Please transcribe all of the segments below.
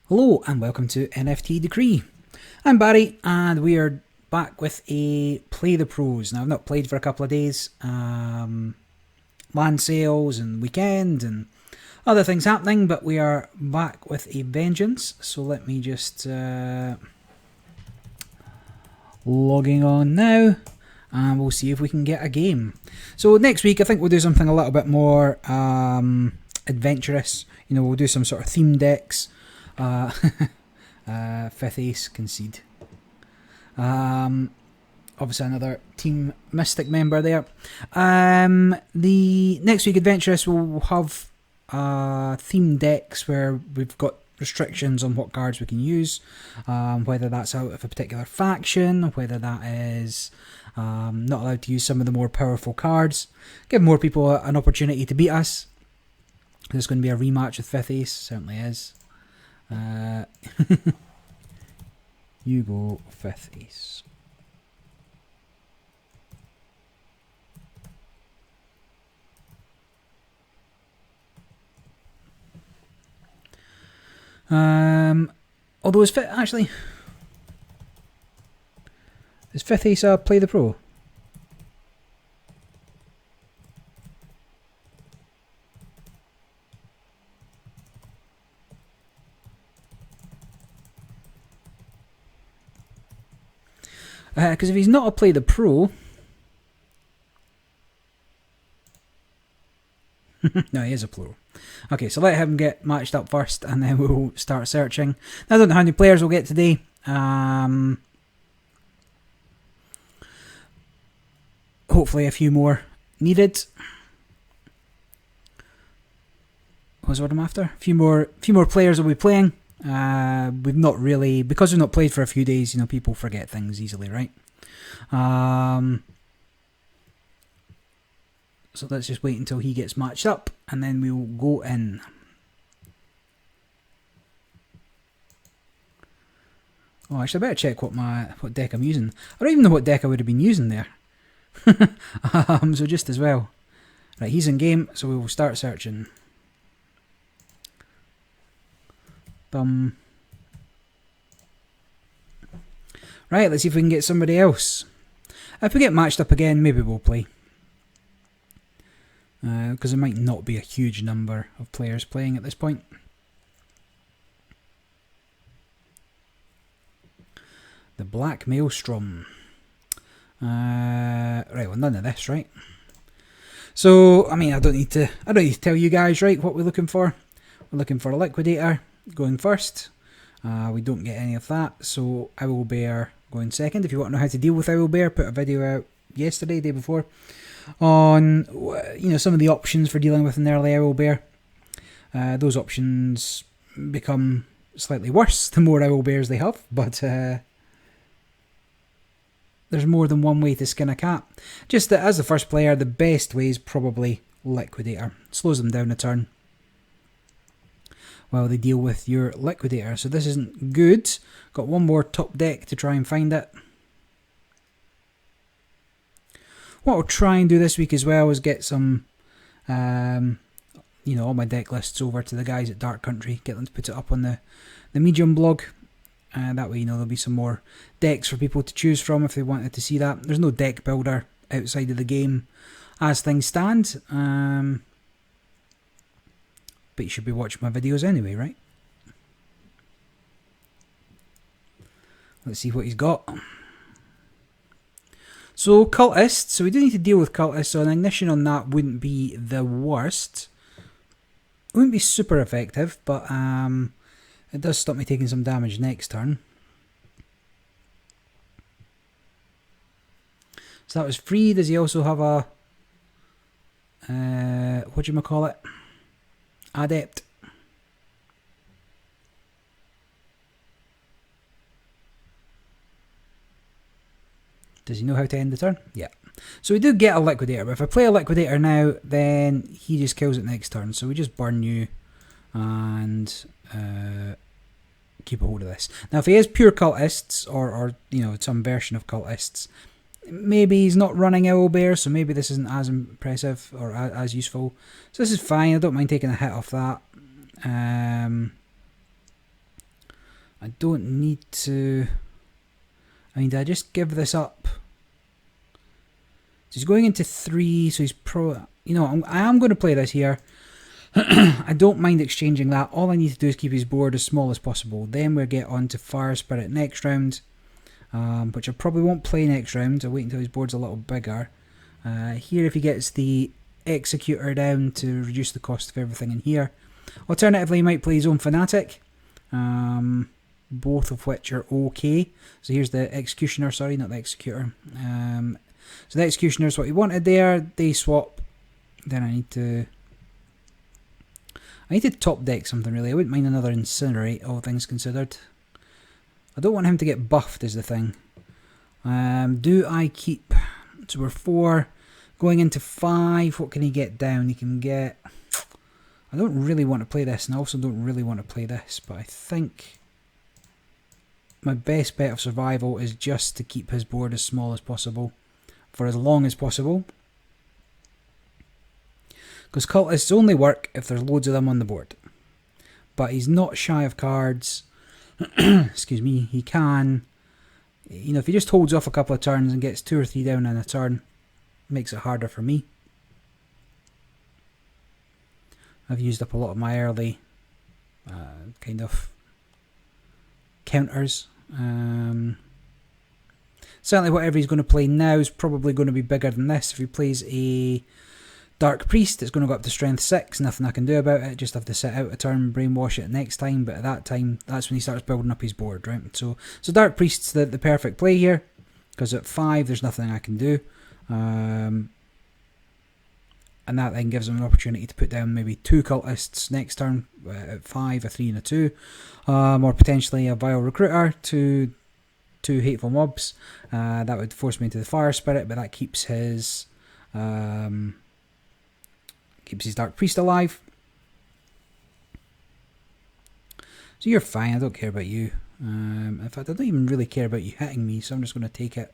Hello and welcome to NFT Decree. I'm Barry and we are back with a Play the Pros. Now I've not played for a couple of days. Land sales and weekend and other things happening, but we are back with a vengeance. So let me just logging on now and we'll see if we can get a game. So next week I think we'll do something a little bit more adventurous. You know, we'll do some sort of theme decks. Fifth Ace concede. Obviously another Team Mystic member there. The next week Adventurous will have theme decks where we've got restrictions on what cards we can use, whether that's out of a particular faction, whether that is not allowed to use some of the more powerful cards. Give more people an opportunity to beat us. There's going to be a rematch with Fifth Ace, certainly is. You go Fifth Ace. Although is Fifth Ace Play the Pro? Because if he's not a Play the Pro... No, he is a pro. Okay, so let him get matched up first and then we'll start searching. Now, I don't know how many players we'll get today. Hopefully a few more needed. What's what I'm after? A few more players will be playing. We've not really, because we've not played for a few days, you know, people forget things easily, right? So let's just wait until he gets matched up and then we'll go in. Oh, actually I better check what deck I'm using. I don't even know what deck I would have been using there. So just as well. Right, he's in game, so we will start searching. Right, let's see if we can get somebody else. If we get matched up again, maybe we'll play. Because there might not be a huge number of players playing at this point. The Black Maelstrom. Right, well, none of this, right? So, I mean, I don't need to tell you guys, right, what we're looking for. We're looking for a Liquidator going first. We don't get any of that, so Owlbear going second. If you want to know how to deal with Owlbear, put a video out yesterday, day before, on, you know, some of the options for dealing with an early Owlbear. Those options become slightly worse the more Owlbears they have, but there's more than one way to skin a cat. Just that as the first player, the best way is probably Liquidator. Slows them down a turn while they deal with your Liquidator. So this isn't good. Got one more top deck to try and find it. What I'll try and do this week as well is get some, you know, all my deck lists over to the guys at Dark Country. Get them to put it up on the Medium blog. That way, you know, there'll be some more decks for people to choose from if they wanted to see that. There's no deck builder outside of the game as things stand. But you should be watching my videos anyway, right? Let's see what he's got. So, Cultists. So we do need to deal with Cultists. So an Ignition on that wouldn't be the worst. It wouldn't be super effective, but it does stop me taking some damage next turn. So that was free. Does he also have a... whatchamacallit? Adept. Does he know how to end the turn? Yeah. So we do get a Liquidator, but if I play a Liquidator now, then he just kills it next turn. So we just burn you and keep a hold of this. Now if he is pure Cultists, or you know, some version of Cultists, maybe he's not running Owlbear, so maybe this isn't as impressive or as useful. So this is fine. I don't mind taking a hit off that. I don't need to... I mean, did I just give this up? So he's going into 3, so he's You know, I am going to play this here. I don't mind exchanging that. All I need to do is keep his board as small as possible. Then we'll get on to Fire Spirit next round, which I probably won't play next round. I'll wait until his board's a little bigger. Here, if he gets the Executor down to reduce the cost of everything in here. Alternatively, he might play his own Fanatic, both of which are okay. So here's the Executioner, sorry, not the Executor. So the Executioner is what he wanted there. They swap. Then I need to top deck something, really. I wouldn't mind another Incinerate, all things considered. I don't want him to get buffed, is the thing. Do I keep... So we're 4. Going into 5, what can he get down? He can get... I don't really want to play this, and I also don't really want to play this, but I think my best bet of survival is just to keep his board as small as possible for as long as possible. Because cultists only work if there's loads of them on the board. But he's not shy of cards. Excuse me, he can... You know, if he just holds off a couple of turns and gets 2 or 3 down in a turn, makes it harder for me. I've used up a lot of my early kind of counters. Certainly whatever he's going to play now is probably going to be bigger than this. If he plays a Dark Priest, it's going to go up to Strength 6. Nothing I can do about it. Just have to sit out a turn, brainwash it next time. But at that time, that's when he starts building up his board, right? So Dark Priest's the perfect play here. Because at 5, there's nothing I can do. And that then gives him an opportunity to put down maybe 2 cultists next turn at 5, a 3 and a 2. Or potentially a Vile Recruiter, 2 Hateful Mobs. That would force me into the Fire Spirit, but that keeps his Dark Priest alive. So you're fine, I don't care about you. In fact, I don't even really care about you hitting me, so I'm just going to take it.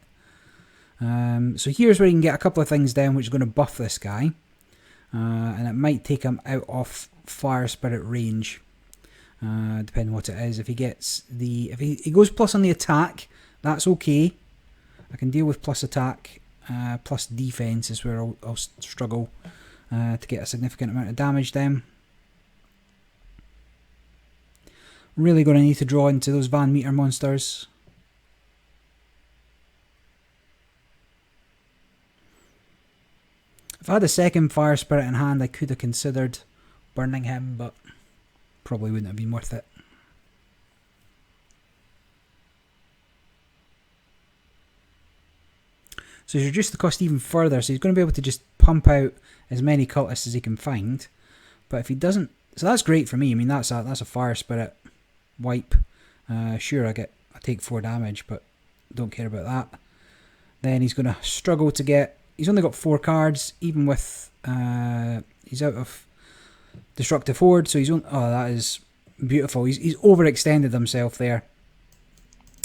So here's where you can get a couple of things down which is going to buff this guy. And it might take him out of Fire Spirit range, depending on what it is. If he gets if he goes plus on the attack, that's okay. I can deal with plus attack. Plus defense is where I'll struggle to get a significant amount of damage down. Really going to need to draw into those Van Meter monsters. If I had a second Fire Spirit in hand, I could have considered burning him, but probably wouldn't have been worth it. So he's reduced the cost even further, so he's going to be able to just pump out as many cultists as he can find. But if he doesn't... So that's great for me. I mean, that's a Fire Spirit wipe. Sure, I take 4 damage, but don't care about that. Then he's going to struggle to get... He's only got 4 cards, even with... he's out of Destructive Horde, so he's... Oh, that is beautiful. He's overextended himself there.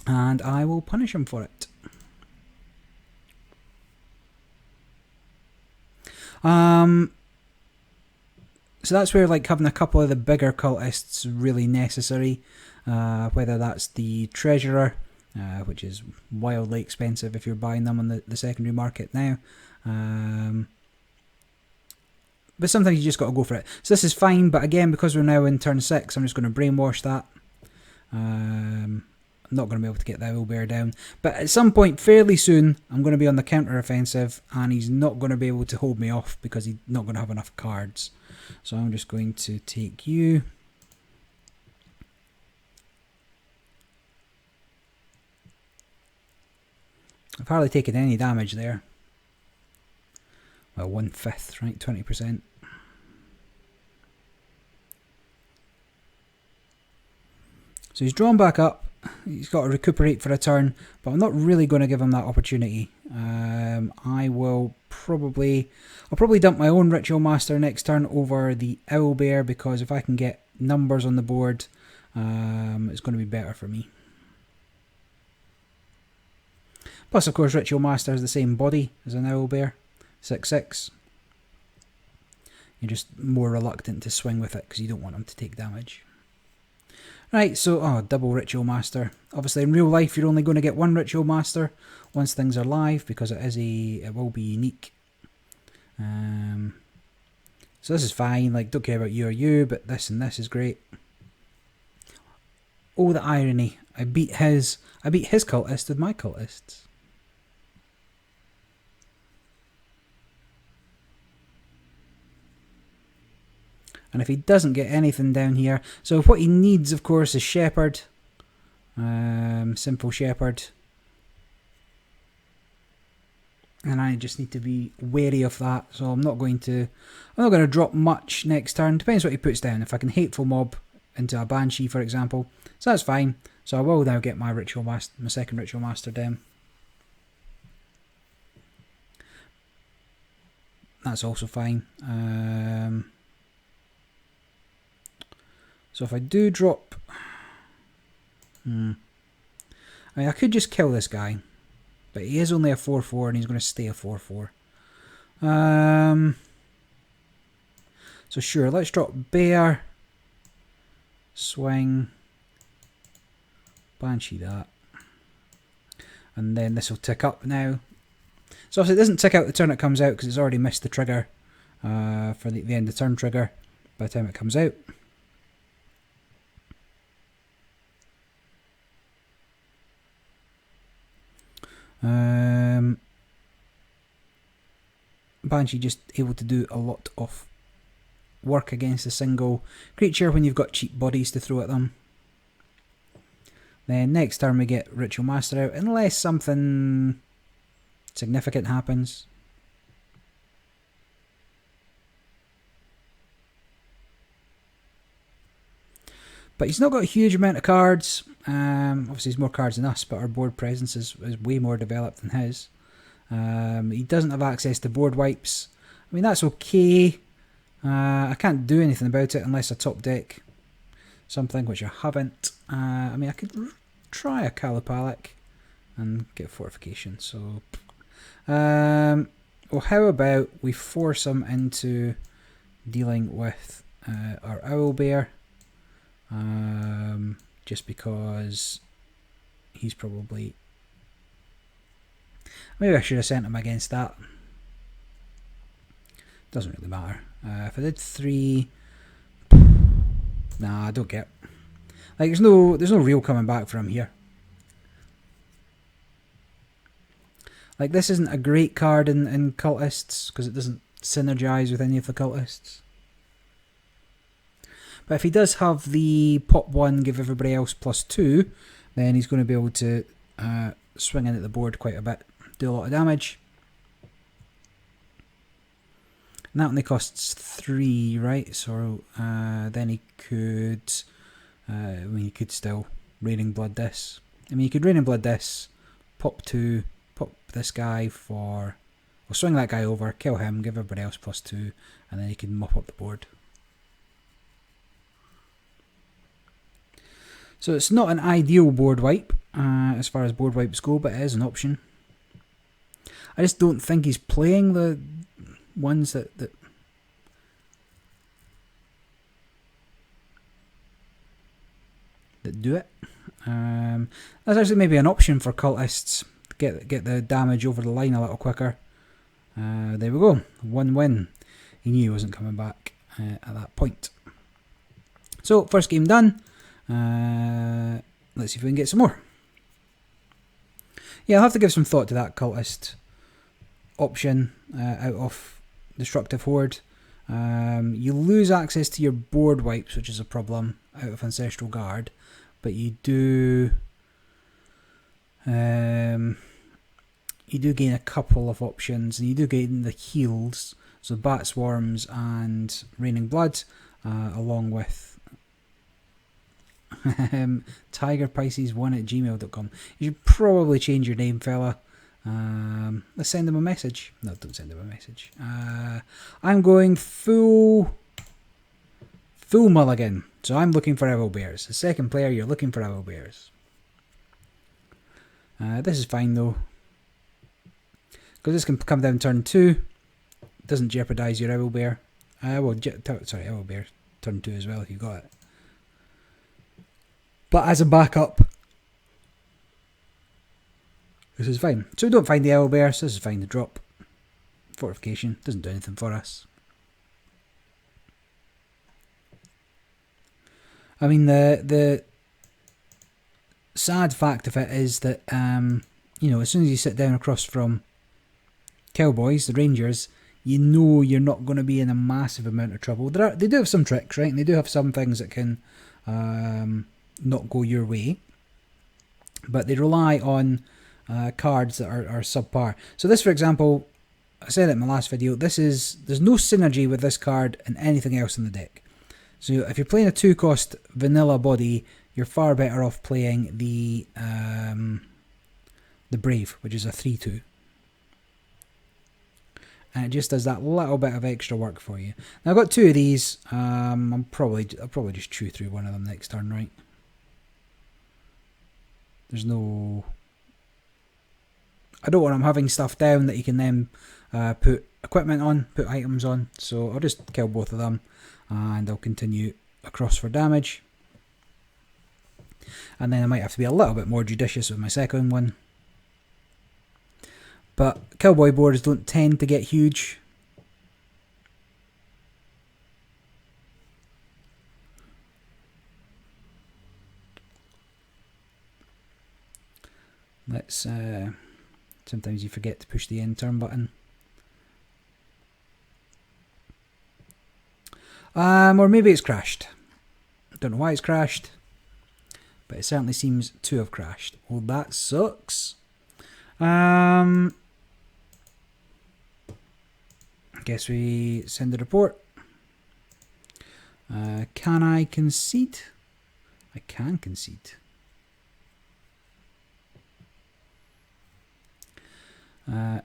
And I will punish him for it. So that's where like having a couple of the bigger cultists really necessary. Whether that's the Treasurer, which is wildly expensive if you're buying them on the secondary market now. But sometimes you just got to go for it. So this is fine, but again, because we're now in turn 6, I'm just going to brainwash that. I'm not going to be able to get the Owlbear down. But at some point, fairly soon, I'm going to be on the counter-offensive, and he's not going to be able to hold me off because he's not going to have enough cards. So I'm just going to take you. I've hardly taken any damage there. Well, 1/5, right? 20%. So he's drawn back up. He's got to recuperate for a turn, but I'm not really going to give him that opportunity. I'll probably dump my own Ritual Master next turn over the Owlbear, because if I can get numbers on the board, it's going to be better for me. Plus, of course, Ritual Master has the same body as an Owlbear, 6/6. You're just more reluctant to swing with it because you don't want him to take damage. Right, so, oh, double Ritual Master. Obviously, in real life, you're only going to get one Ritual Master once things are live, because it will be unique. So this is fine, like, don't care about you or you, but this and this is great. Oh, the irony. I beat his cultist with my cultists. And if he doesn't get anything down here, so what he needs, of course, is Shepherd. Simple Shepherd. And I just need to be wary of that. So I'm not going to drop much next turn. Depends what he puts down. If I can Hateful Mob into a Banshee, for example, so that's fine. So I will now get my second Ritual Master down. That's also fine. So if I do drop... I mean, I could just kill this guy. But he is only a 4-4 and he's going to stay a 4-4. So sure, let's drop Bear. Swing. Banshee that. And then this will tick up now. So obviously it doesn't tick out the turn it comes out because it's already missed the trigger for the end of turn trigger by the time it comes out. Banshee just able to do a lot of work against a single creature when you've got cheap bodies to throw at them. Then next turn we get Ritual Master out, unless something significant happens. But he's not got a huge amount of cards. Obviously he's more cards than us, but our board presence is way more developed than his. He doesn't have access to board wipes. I mean, that's okay. I can't do anything about it unless I top deck something, which I haven't. I mean, I could try a Kalapalik and get fortification. So, well, how about we force him into dealing with our Owlbear? Just because he's probably... Maybe I should have sent him against that. Doesn't really matter. If I did 3... Nah, I don't get... Like, there's no real coming back from here. Like, this isn't a great card in cultists, because it doesn't synergize with any of the cultists. But if he does have the pop 1, give everybody else +2, then he's going to be able to swing in at the board quite a bit, do a lot of damage. And that only costs 3, right? So then he could, I mean, he could still Raining Blood this. I mean, you could Raining Blood this, pop 2, pop this guy for, we'll swing that guy over, kill him, give everybody else +2, and then he can mop up the board. So it's not an ideal board wipe as far as board wipes go, but it is an option. I just don't think he's playing the ones that do it. That's actually maybe an option for cultists to get the damage over the line a little quicker. There we go, 1 win. He knew he wasn't coming back at that point. So first game done. Let's see if we can get some more. Yeah, I'll have to give some thought to that cultist option out of Destructive Horde. You lose access to your board wipes, which is a problem out of Ancestral Guard, but you do gain a couple of options, and you do gain the heals, so Bat Swarms and Raining Blood, along with tigerpisces1@gmail.com. You should probably change your name, fella. Let's send him a message. No, don't send him a message. I'm going full mulligan. So I'm looking for Owlbears. The second player, you're looking for Owlbears. This is fine though, because this can come down turn 2. It doesn't jeopardize your Owlbear. Owlbear turn 2 as well if you got it. But as a backup, this is fine. So we don't find the owlbear, so this is fine to drop. Fortification doesn't do anything for us. I mean, the sad fact of it is that, you know, as soon as you sit down across from cowboys, the rangers, you know you're not going to be in a massive amount of trouble. They do have some tricks, right? And they do have some things that can not go your way. But they rely on cards that are subpar. So this, for example, I said it in my last video, there's no synergy with this card and anything else in the deck. So if you're playing a 2-cost vanilla body, you're far better off playing the Brave, which is a 3/2. And it just does that little bit of extra work for you. Now I've got 2 of these. I'll probably just chew through one of them next turn, right? There's no... I don't want them having stuff down that you can then put equipment on, put items on. So I'll just kill both of them and I'll continue across for damage. And then I might have to be a little bit more judicious with my second one. But cowboy boards don't tend to get huge. Let's... sometimes you forget to push the end turn button. Or maybe it's crashed. Don't know why it's crashed, but it certainly seems to have crashed. Well, that sucks. I guess we send a report. Can I concede? I can concede.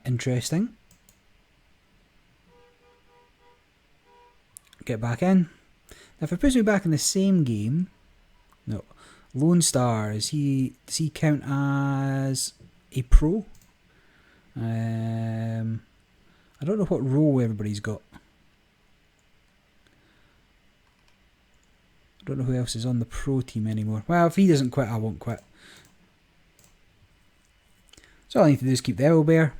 Interesting. Get back in. Now if it puts me back in the same game, no. Lone Star, does he count as a pro? I don't know what role everybody's got. I don't know who else is on the pro team anymore. Well, if he doesn't quit, I won't quit. So all I need to do is keep the owlbear.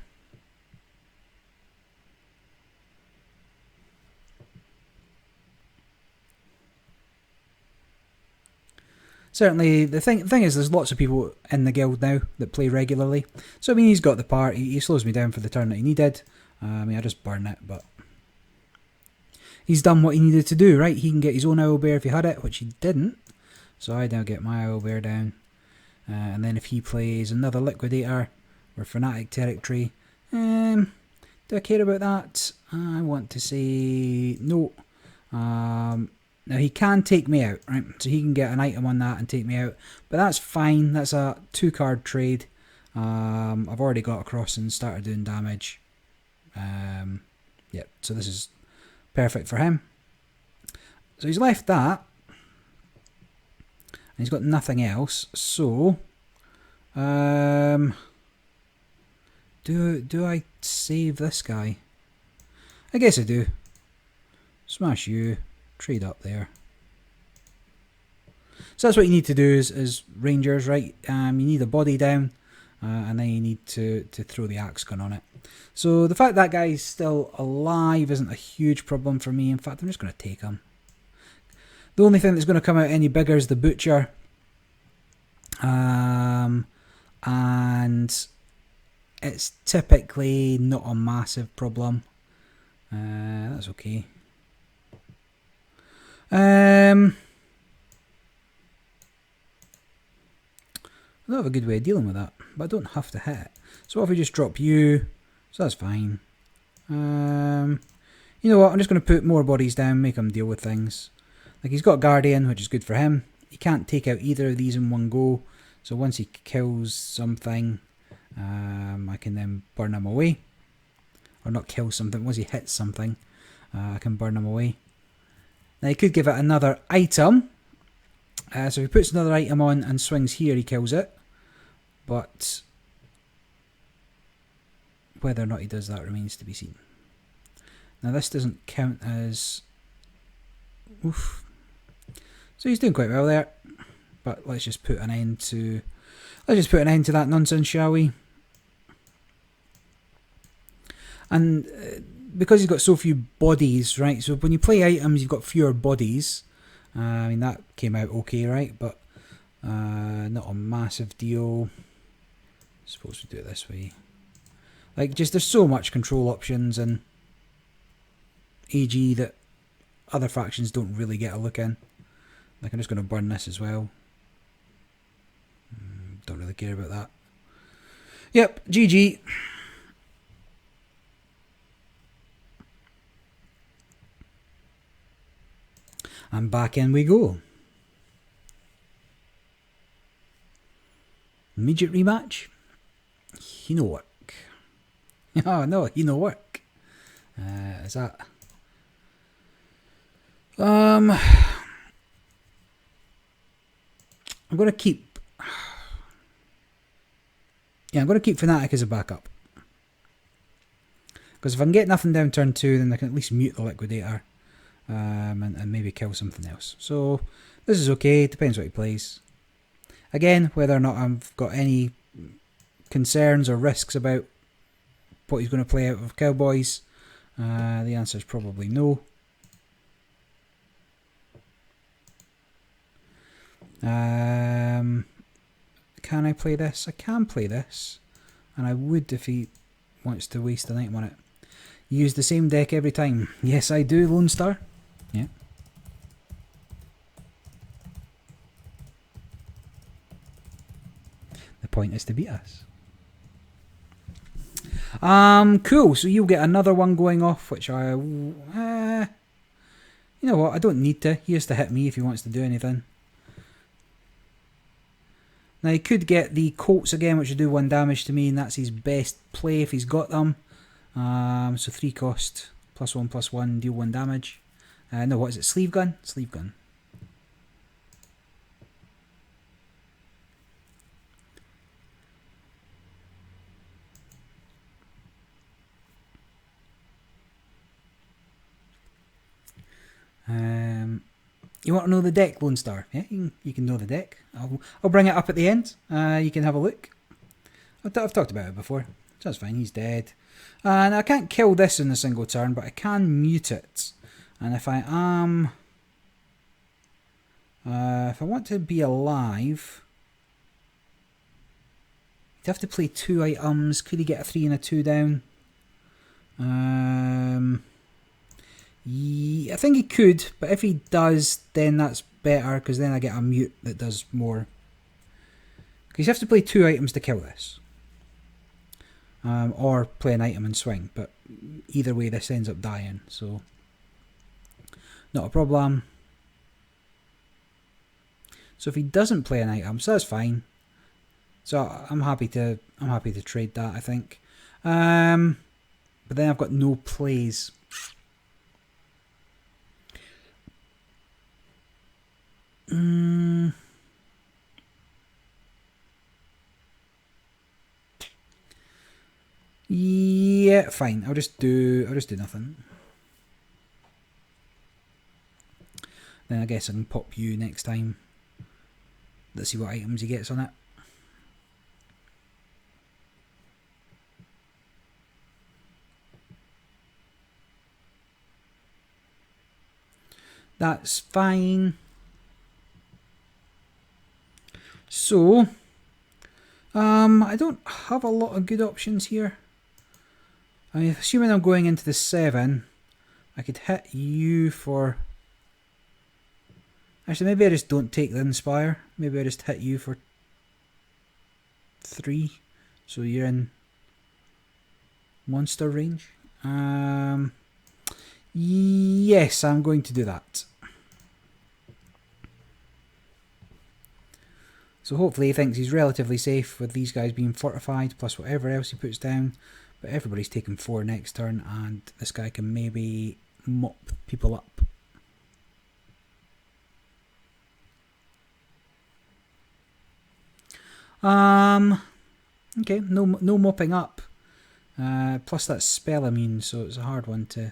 Certainly, the thing is, there's lots of people in the guild now that play regularly. So I mean, he's got the part. He slows me down for the turn that he needed. I mean, I just burn it, but he's done what he needed to do, right? He can get his own owlbear if he had it, which he didn't. So I now get my owlbear down. And then if he plays another liquidator or fanatic territory, do I care about that? I want to say no. Now he can take me out, right? So he can get an item on that and take me out, but that's fine. That's a 2-card trade. I've already got across and started doing damage. Yep, so this is perfect for him. So he's left that, and he's got nothing else. So, do I save this guy? I guess I do. Smash you. Trade up there. So that's what you need to do is rangers, right? You need a body down, and then you need to throw the axe gun on it. So the fact that guy's still alive isn't a huge problem for me. In fact, I'm just going to take him. The only thing that's going to come out any bigger is the butcher, and it's typically not a massive problem. That's okay. I don't have a good way of dealing with that, but I don't have to hit. So what if we just drop you? So that's fine. You know what? I'm just going to put more bodies down, make him deal with things. Like he's got Guardian, which is good for him. He can't take out either of these in one go. So once he kills something, I can then burn him away. Or not kill something. Once he hits something, I can burn him away. Now he could give it another item. So if he puts another item on and swings here, he kills it. But whether or not he does that remains to be seen. Now this doesn't count as... Oof. So he's doing quite well there. But let's just put an end to that nonsense, shall we? And because he's got so few bodies, right? So when you play items, you've got fewer bodies. I mean, that came out okay, right? But not a massive deal. Suppose we do it this way. Like, just there's so much control options in AG that other factions don't really get a look in. Like, I'm just going to burn this as well. Don't really care about that. Yep, GG. And back in we go. Immediate rematch. Hino work. Oh no, Hino work. Is that? I'm going to keep. Yeah, I'm going to keep Fnatic as a backup. Because if I can get nothing down turn 2, then I can at least mute the Liquidator. And maybe kill something else. So this is okay, depends what he plays. Again, whether or not I've got any concerns or risks about what he's going to play out of Cowboys, the answer is probably no. Can I play this? I can play this, and I would if he wants to waste an item on it. Use the same deck every time. Yes, I do, Lone Star. Yeah. The point is to beat us. Cool. So you'll get another one going off, which I... you know what? I don't need to. He has to hit me if he wants to do anything. Now he could get the Colts again, which would do 1 damage to me, and that's his best play if he's got them. So 3 cost, +1/+1, deal 1 damage. No, what is it? Sleeve gun? Sleeve gun. You want to know the deck, Lone Star? Yeah, you can know the deck. I'll bring it up at the end. You can have a look. I've talked about it before. So that's fine, he's dead. And I can't kill this in a single turn, but I can mute it. And if I am... if I want to be alive... He'd have to play 2 items. Could he get a 3 and a 2 down? Yeah, I think he could, but if he does, then that's better, because then I get a mute that does more. Because you have to play 2 items to kill this. Or play an item and swing, but either way this ends up dying, so not a problem. So if he doesn't play an item, so that's fine. So I'm happy to trade that, I think. But then I've got no plays. Yeah, fine. I'll just do nothing. Then I guess I can pop you next time. Let's see what items he gets on it. That's fine. So, I don't have a lot of good options here. I mean, assuming I'm going into the 7, I could hit you for... Actually, maybe I just don't take the Inspire. Maybe I just hit you for 3. So you're in monster range. Yes, I'm going to do that. So hopefully he thinks he's relatively safe with these guys being fortified, plus whatever else he puts down. But everybody's taking 4 next turn, and this guy can maybe mop people up. Okay, no mopping up. Plus that's spell immune, so it's a hard one to...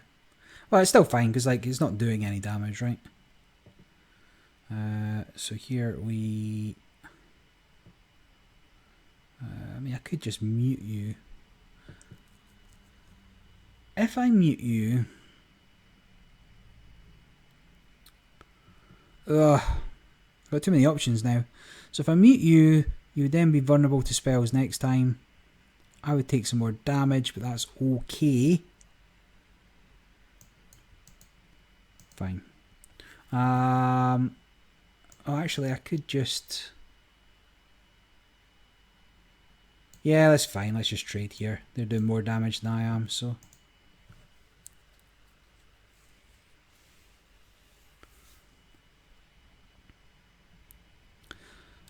Well, it's still fine, because like it's not doing any damage, right? So here we... I mean, I could just mute you. If I mute you... Ugh. Got too many options now. So if I mute you, you would then be vulnerable to spells next time. I would take some more damage, but that's okay. Fine. Oh, actually, I could just... Yeah, that's fine. Let's just trade here. They're doing more damage than I am, so...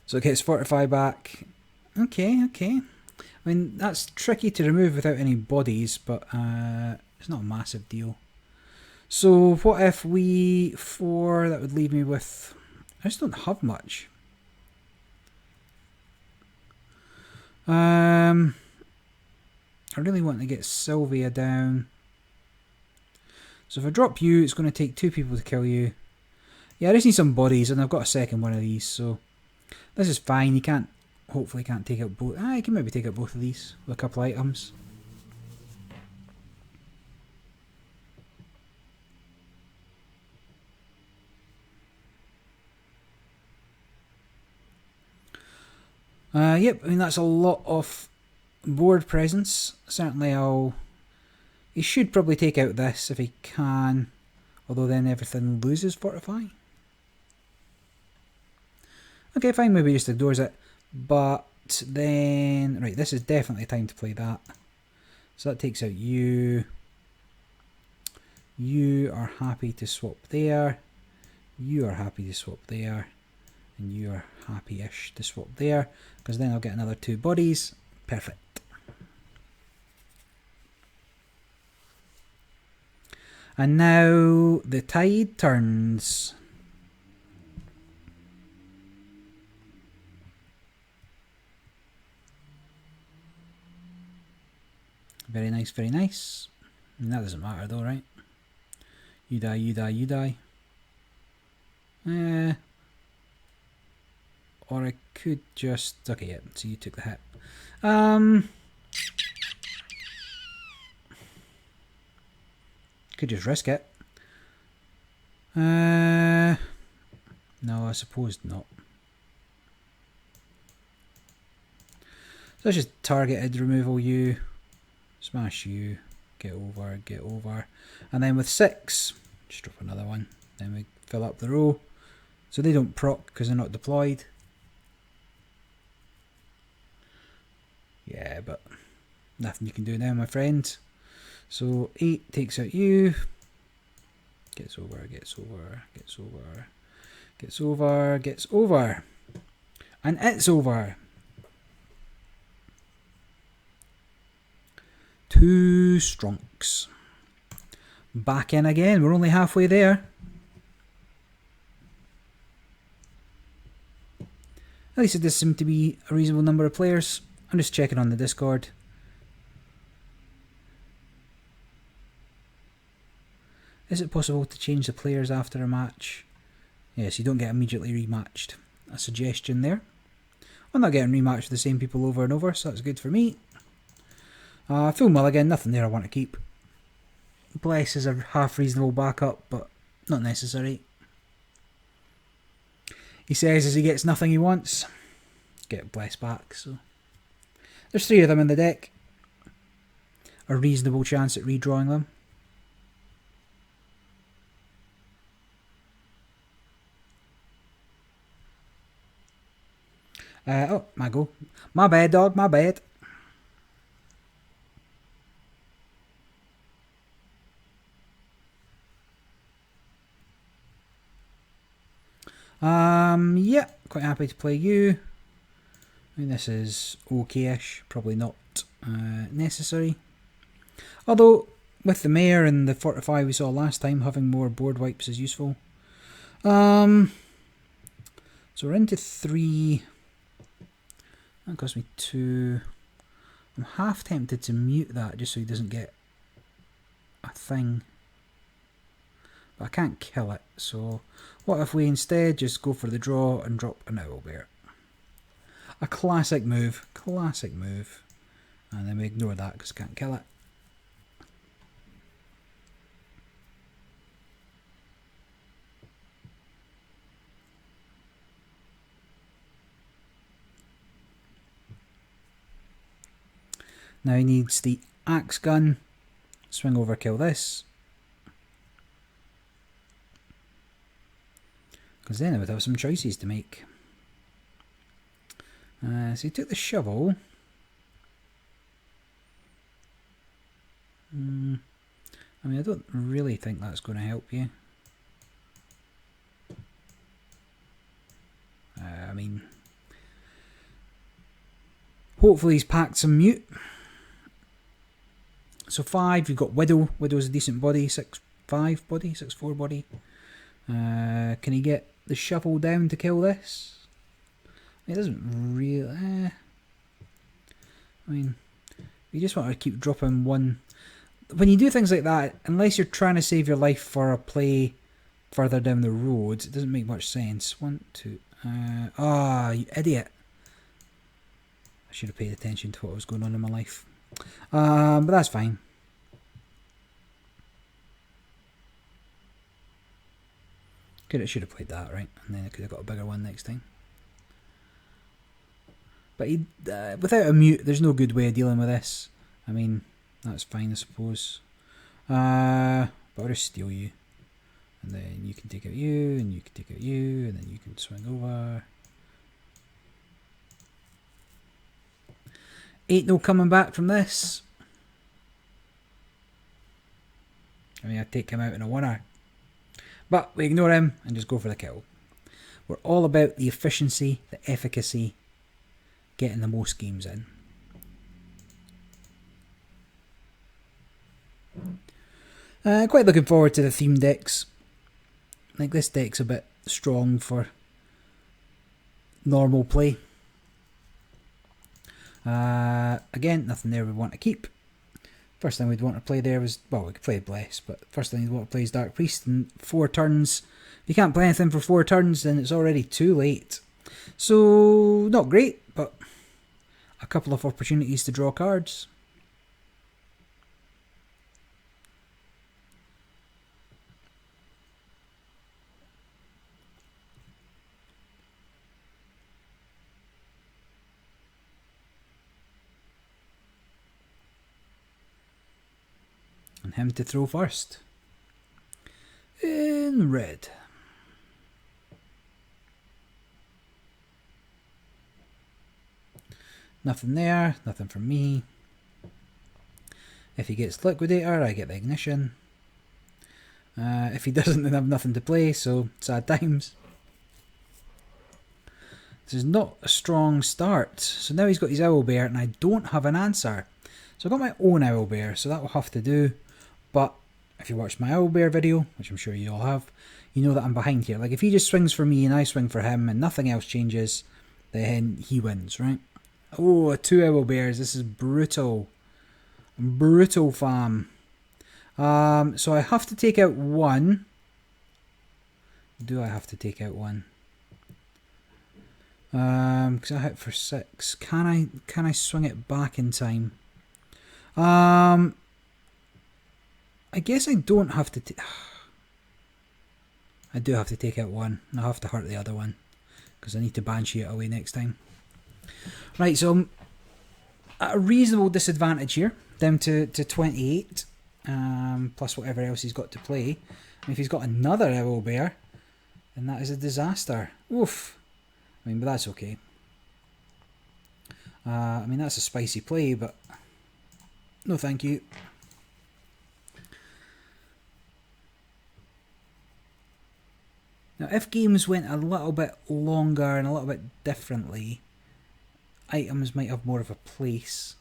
So it gets Fortify back. Okay, okay. I mean, that's tricky to remove without any bodies, but it's not a massive deal. So what if we... 4, that would leave me with... I just don't have much. I really want to get Sylvia down. So if I drop you, it's going to take 2 people to kill you. Yeah, I just need some bodies, and I've got a second one of these, so... This is fine. You can't... Hopefully can't take out both... you can maybe take out both of these with a couple items. Yep, I mean that's a lot of board presence. Certainly he should probably take out this if he can. Although then everything loses Fortify. Okay, fine, maybe he just ignores it. But then... Right, this is definitely time to play that. So that takes out you. You are happy to swap there. You are happy to swap there. And you are happy-ish to swap there. Because then I'll get another 2 bodies. Perfect. And now the tide turns. Very nice, very nice. And that doesn't matter though, right? You die, you die, you die. Or I could just... Okay, yeah, so you took the hit. Could just risk it. No, I suppose not. So that's just targeted removal you. Smash you. Get over, get over. And then with 6, just drop another one. Then we fill up the row. So they don't proc because they're not deployed. Yeah, but nothing you can do now, my friend. So 8 takes out you. Gets over, gets over, gets over, gets over, gets over. And it's over. 2 Stronks. Back in again. We're only halfway there. At least it does seem to be a reasonable number of players. I'm just checking on the Discord. Is it possible to change the players after a match? Yes, you don't get immediately rematched. A suggestion there. I'm not getting rematched with the same people over and over, so that's good for me. Full mulligan, nothing there I want to keep. Bless is a half reasonable backup, but not necessary. He says as he gets nothing he wants, get Bless back, so... There's 3 of them in the deck. A reasonable chance at redrawing them. Oh, my go. My bad, dog, my bad. Yeah, quite happy to play you. I mean, this is okay-ish, probably not necessary. Although, with the Mayor and the Fortify we saw last time, having more board wipes is useful. So we're into 3. That cost me 2. I'm half tempted to mute that just so he doesn't get a thing. But I can't kill it, so what if we instead just go for the draw and drop an owlbear? A classic move, classic move. And then we ignore that because I can't kill it. Now he needs the axe gun. Swing over, kill this. Because then I would have some choices to make. So he took the shovel. I mean, I don't really think that's going to help you. I mean, hopefully he's packed some mute. So 5, you've got Widow. Widow's a decent body. 6'5" body, 6'4" body. Can he get the shovel down to kill this? It doesn't really... I mean, you just want to keep dropping one. When you do things like that, unless you're trying to save your life for a play further down the road, it doesn't make much sense. 1, 2... you idiot. I should have paid attention to what was going on in my life. But that's fine. Should have played that, right? And then I could have got a bigger one next time. But he, without a mute, there's no good way of dealing with this. I mean, that's fine, I suppose. But I'll just steal you. And then you can take out you, and you can take out you, and then you can swing over. Ain't no coming back from this. I mean, I'd take him out in a winner. But we ignore him and just go for the kill. We're all about the efficiency, the efficacy, getting the most games in. Quite looking forward to the theme decks. I think this deck's a bit strong for normal play. Again, nothing there we want to keep. First thing we'd want to play there was, well, we could play Bless, but first thing we'd want to play is Dark Priest, and 4 turns. If you can't play anything for 4 turns, then it's already too late. So, not great, but a couple of opportunities to draw cards. And him to throw first. In red. Nothing there, nothing from me. If he gets Liquidator, I get the Ignition. If he doesn't, then I have nothing to play, so sad times. This is not a strong start. So now he's got his Owlbear, and I don't have an answer. So I've got my own Owlbear, so that will have to do. But if you watched my Owlbear video, which I'm sure you all have, you know that I'm behind here. Like, if he just swings for me and I swing for him and nothing else changes, then he wins, right? Oh, 2 Owlbears. This is brutal. Brutal, fam. So I have to take out 1. Do I have to take out 1? Because I hit for 6. Can I swing it back in time? I guess I don't have to. I do have to take out 1. And I have to hurt the other one because I need to Banshee it away next time. Right, so I'm at a reasonable disadvantage here, down to 28, plus whatever else he's got to play. And if he's got another Owlbear, then that is a disaster. Oof. I mean, but that's okay. I mean, that's a spicy play, but no thank you. Now, if games went a little bit longer and a little bit differently, items might have more of a place.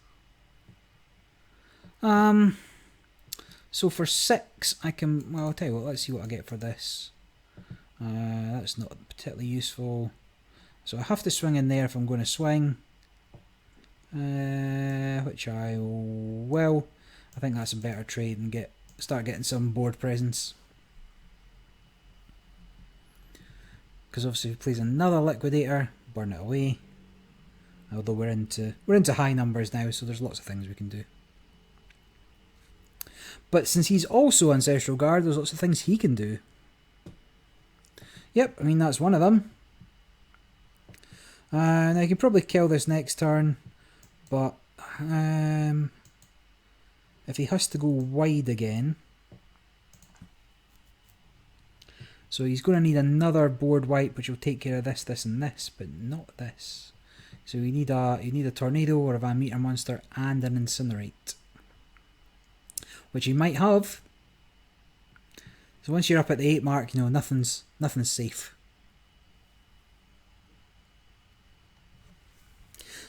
So for 6, I can, well, I'll tell you what, let's see what I get for this. That's not particularly useful. So I have to swing in there if I'm going to swing. Which I will. I think that's a better trade and start getting some board presence. Because obviously if he plays another liquidator, burn it away. Although we're into high numbers now, so there's lots of things we can do. But since he's also Ancestral Guard, there's lots of things he can do. Yep, I mean that's one of them. Now I can probably kill this next turn, but if he has to go wide again, so he's going to need another board wipe, which will take care of this, this, and this, but not this. So you need a tornado or a Van Meter monster and an incinerate, which you might have. So once you're up at the 8 mark, you know nothing's safe.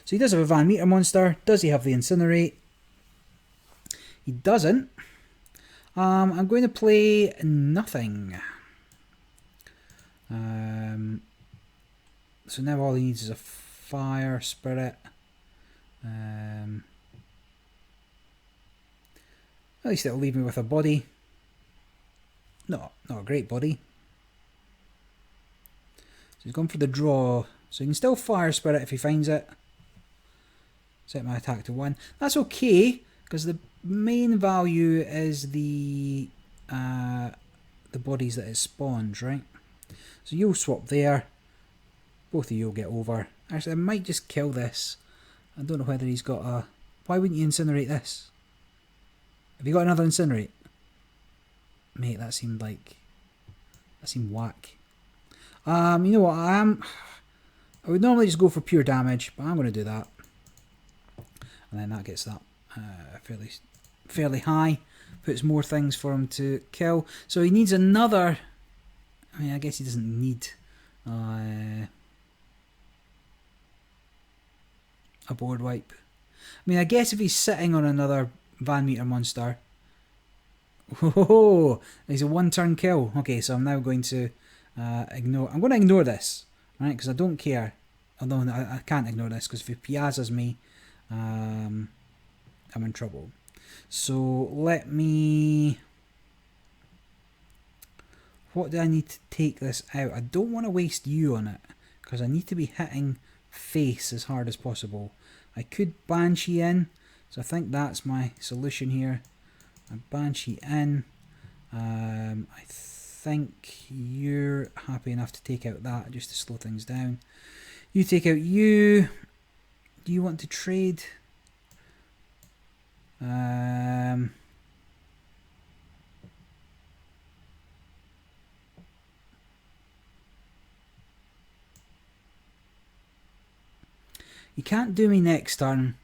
So he does have a Van Meter monster. Does he have the incinerate? He doesn't. I'm going to play nothing. So now all he needs is a fire spirit. At least it'll leave me with a body. Not a great body. So he's gone for the draw. So he can still fire spirit if he finds it. Set my attack to 1. That's okay, because the main value is the bodies that it spawns, right? So you'll swap there. Both of you will get over. Actually, I might just kill this. I don't know whether he's got a... Why wouldn't you incinerate this? Have you got another incinerate? Mate, that seemed whack. You know what, I would normally just go for pure damage, but I'm going to do that. And then that gets that fairly high. Puts more things for him to kill. So he needs another... I mean, I guess he doesn't need a board wipe. I mean, I guess if he's sitting on another Van Meter monster... Oh, he's a 1-turn kill. Okay, so I'm now going to ignore... I'm going to ignore this, right? Because I don't care. Although I can't ignore this, because if he piazzas me, I'm in trouble. So let me... What do I need to take this out? I don't want to waste you on it, because I need to be hitting face as hard as possible. I could Banshee in, so I think that's my solution here. I Banshee in. I think you're happy enough to take out that just to slow things down. You take out you. Do you want to trade? You can't do me next turn,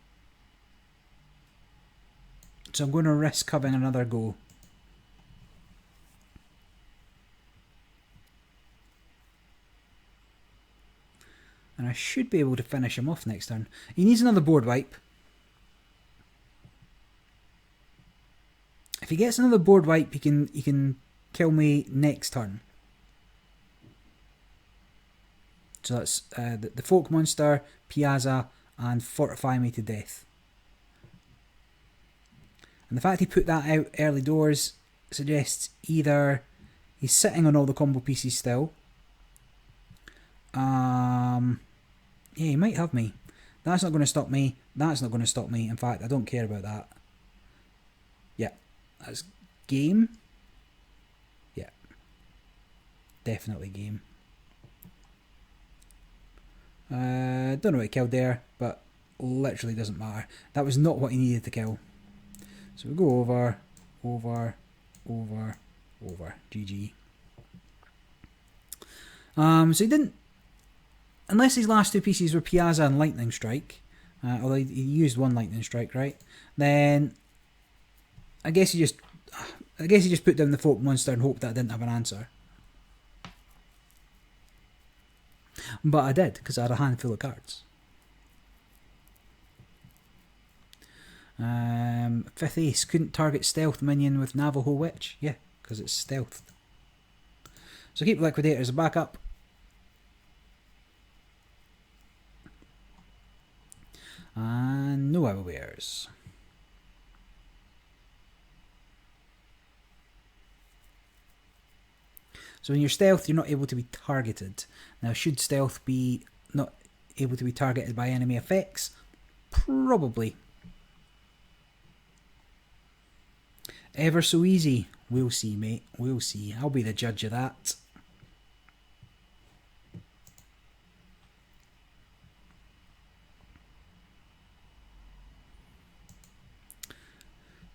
so I'm going to risk having another go. And I should be able to finish him off next turn. He needs another board wipe. If he gets another board wipe, he can kill me next turn. So that's the folk monster, Piazza, and fortify me to death. And the fact he put that out early doors suggests either he's sitting on all the combo pieces still. Yeah, he might have me. That's not going to stop me. That's not going to stop me. In fact, I don't care about that. Yeah, that's game. Yeah, definitely game. Don't know what he killed there, but literally doesn't matter. That was not what he needed to kill. So we go over, over, over, over. GG. So he didn't, unless his last two pieces were Piazza and Lightning Strike, although he used one Lightning Strike, right? Then I guess he just put down the folk monster and hoped that I didn't have an answer. But I did, because I had a handful of cards. 5th Ace, couldn't target stealth minion with Navajo Witch. Yeah, because it's stealthed. So keep Liquidator as a backup. And no Outwears. So when you're stealth, you're not able to be targeted. Now, should stealth be not able to be targeted by enemy effects? Probably. Ever so easy. We'll see, mate. We'll see. I'll be the judge of that.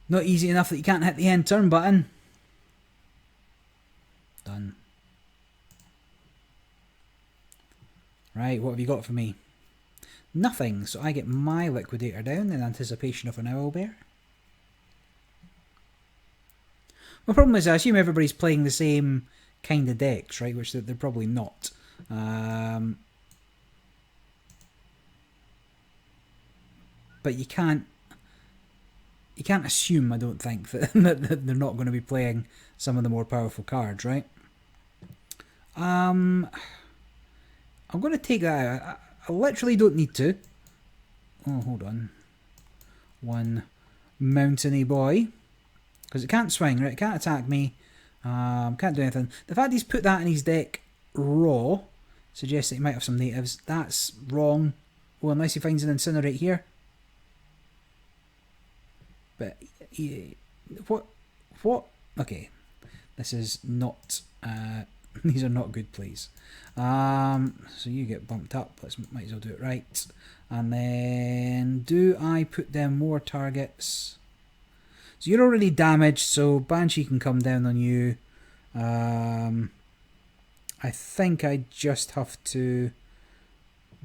Not easy enough that you can't hit the end turn button. Done. Right, what have you got for me? Nothing, so I get my liquidator down in anticipation of an owlbear. My problem is I assume everybody's playing the same kind of decks, right? Which they're probably not. But you can't assume, I don't think, that they're not going to be playing some of the more powerful cards, right? I'm going to take that out. I literally don't need to. Oh, hold on. One mountainy boy. Because it can't swing, right? It can't attack me. Can't do anything. The fact he's put that in his deck raw suggests that he might have some natives. That's wrong. Well, unless he finds an incinerate here. But what? Okay, this is not. These are not good plays. So you get bumped up. Might as well do it right. And then do I put down more targets? So you're already damaged. So Banshee can come down on you. I think I just have to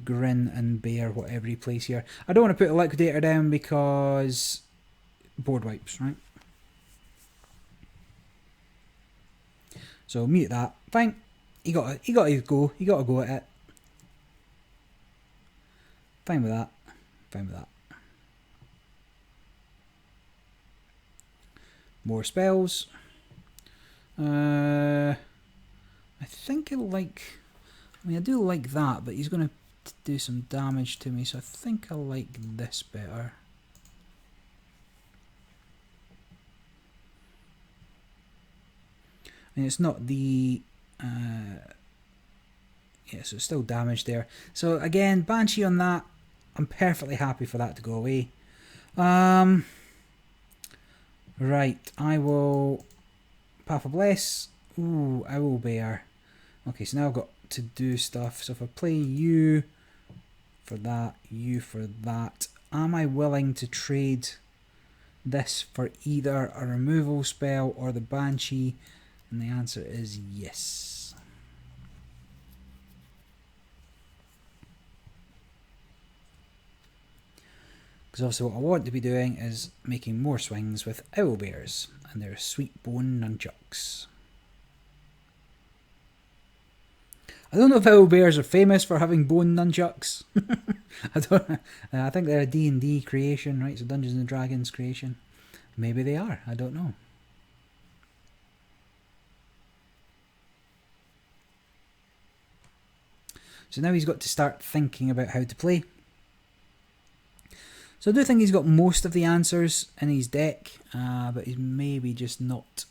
grin and bear whatever he plays here. I don't want to put a liquidator down because board wipes, right? So mute that. Fine. He got to go. He got to go at it. Fine with that. Fine with that. More spells. I think I like. I mean, I do like that, but he's going to do some damage to me, so I think I like this better. And it's not the yeah, so it's still damage there. So again, Banshee on that. I'm perfectly happy for that to go away. Right, I will Path of Bless. Ooh, Owlbear. Okay, so now I've got to do stuff. So if I play you for that, you for that, am I willing to trade this for either a removal spell or the Banshee? And the answer is yes. Because obviously what I want to be doing is making more swings with owlbears and their sweet bone nunchucks. I don't know if owlbears are famous for having bone nunchucks. I think they're a D&D creation, right? So Dungeons and Dragons creation. Maybe they are. I don't know. So now he's got to start thinking about how to play. So I do think he's got most of the answers in his deck, but he's maybe just not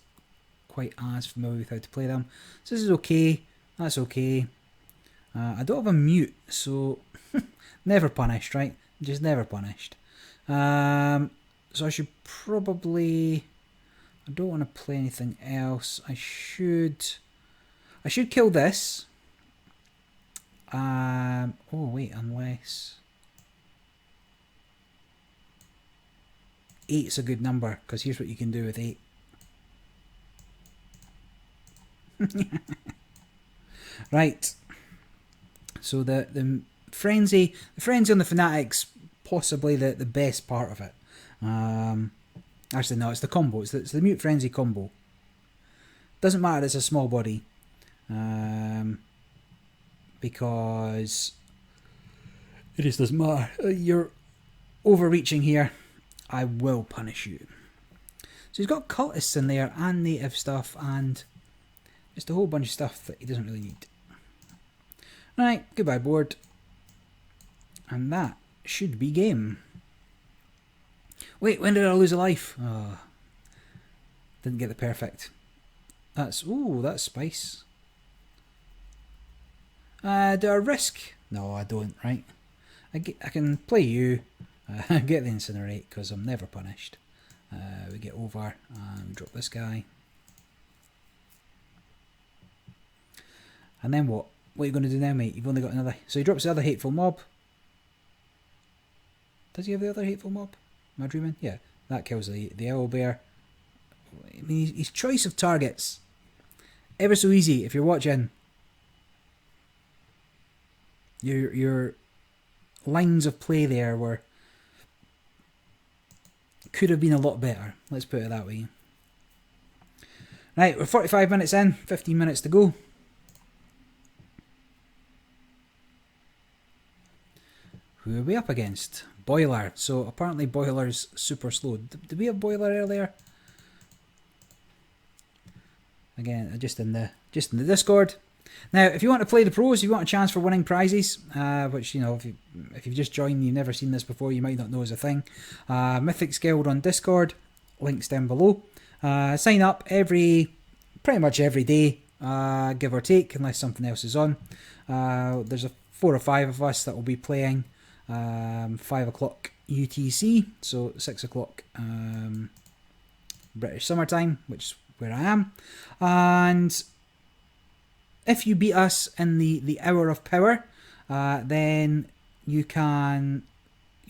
quite as familiar with how to play them. So this is okay. That's okay. I don't have a mute, so never punished, right? Just never punished. So I should probably... I don't want to play anything else. I should kill this. Oh wait, unless 8's a good number, because here's what you can do with 8. Right. So the frenzy on the Fanatics, possibly the best part of it. Actually no, it's the combo. It's the Mute Frenzy combo. Doesn't matter, it's a small body. Because it just doesn't matter. You're overreaching here. I will punish you. So he's got cultists in there and native stuff and just a whole bunch of stuff that he doesn't really need. Right, goodbye board. And that should be game. Wait, when did I lose a life? Oh, didn't get the perfect. That's, ooh, that's spice. Do I risk? No, I don't, right? I can play you, get the incinerate, because I'm never punished. We get over, and we drop this guy. And then what? What are you going to do now, mate? You've only got another... So he drops the other hateful mob. Does he have the other hateful mob? Am I dreaming? Yeah. That kills the owlbear. I mean, his choice of targets. Ever so easy if you're watching. Your lines of play there were... could have been a lot better. Let's put it that way. Right, we're 45 minutes in. 15 minutes to go. Who are we up against? Boiler. So apparently Boiler's super slow. Did we have Boiler earlier? Again, just in the Discord. Now, if you want to play the pros, you want a chance for winning prizes, which, you know, if you've just joined, you've never seen this before, you might not know is a thing. Mythics Guild on Discord, links down below. Sign up pretty much every day, give or take, unless something else is on. There's 4 or 5 of us that will be playing 5 o'clock UTC, so 6 o'clock British summertime, which is where I am. And if you beat us in the hour of power, then you'll